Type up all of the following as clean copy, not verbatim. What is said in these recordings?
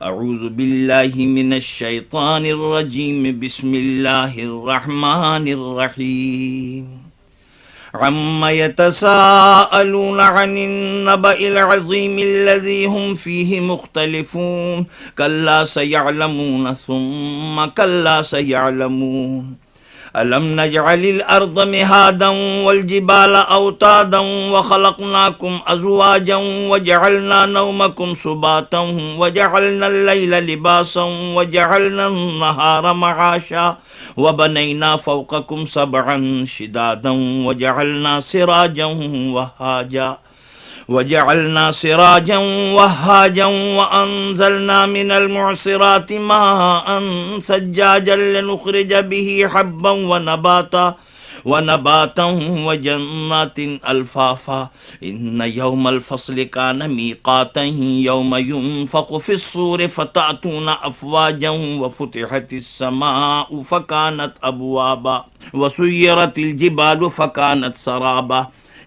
अऊज़ु बिल्लाहि मिनश्शैतानिर रजीम बिस्मिल्लाहिर रहमानिर रहीम अम्मा यतसाअलून अनिन नबइल अज़ीमिल्लज़ी हुम फ़ीहि मुख्तलिफ़ून कल्ला सयअलमून सुम्मा कल्ला सयअलमून अलम नजअलिल अर्द मिहादन वल जिबाल औतादन व खलक़नाकुम अज़वाजन व जअलना नौमकुम सुबातन व जअलना अल-लैला लिबासन व जअलना अन-नहारा मआशा व बनैना फ़ौक़कुम सबअन शिदादन व जअलना सिराजन वहाजा वजअलना सिराजन वहाजा वअंज़लना मिनल मुअसिराति माअन सज्जाजन लिनुख़रिज बिही हब्बन व नबातन व जन्नातिन अल्फ़ाफ़ा इन्न यौमल फ़स्ल कान मीक़ातन यौम युनफ़ख़ु फ़िस्सूरि फ़तअतूना अफ़वाजन व फ़ुतिहतिस समाअु फ़कानत अबवाबा व सुय्यरतिल जिबालु फ़कानत सराबा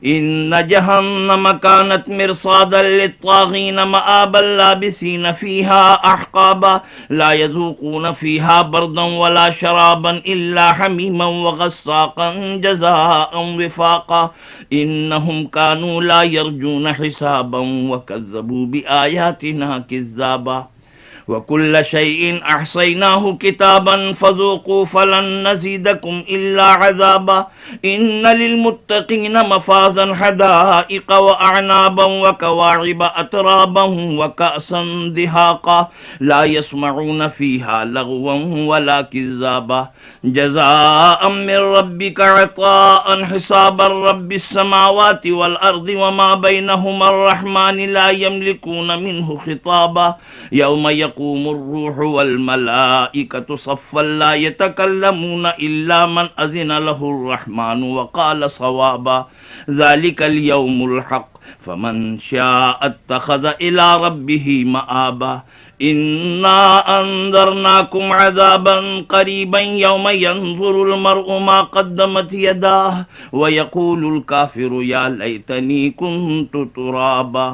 इन्न जहन्नम कानत मिरसादन लित्ताग़ीन मआबन लाबिसीन फ़ीहा अहक़ाबा ला यज़ूक़ून फ़ीहा बरदन वला शराबन इल्ला हमीमन व ग़स्साक़न जज़ाअन विफ़ाक़ा इन्नहुम कानू ला यरजून हिसाबन व कज़्ज़बू बिआयातिना किज़्ज़ाबा वकुल्ल शैइन अहसैनाहु किताबन फ़ज़ूक़ू फ़लन नज़ीदकुम इल्ला अज़ाबा इन्न लिलमुत्तक़ीन मफ़ाज़न हदाइक़ व अअनाबन व कवाइब अतराबन व कअसन दिहाक़ा ला यस्मऊन फ़ीहा लगवन वला किज़्ज़ाबा जज़ाअन मिन रब्बिक अताअन हिसाबन रब्बिस समावाति वल अर्दि व मा बैनहुमा अर्रहमान ला यमलिकून मिन्हु खिताबा यौम यक़ूमुर रूहु वल मलाइकतु सफ़्फ़न ला यतकल्लमून इल्ला मन अज़िन लहुर रहमानु व क़ाल सवाबा ज़ालिकल यौमुल हक़ फमन शाअ इत्तख़ज़ इला रब्बिही मआबा इन्ना अंज़रनाकुम अज़ाबन क़रीबन यौम यंज़ुरुल मर्उ मा क़द्दमत यदाह व यक़ूलुल काफ़िरु या लैतनी कुन्तु तुराबा।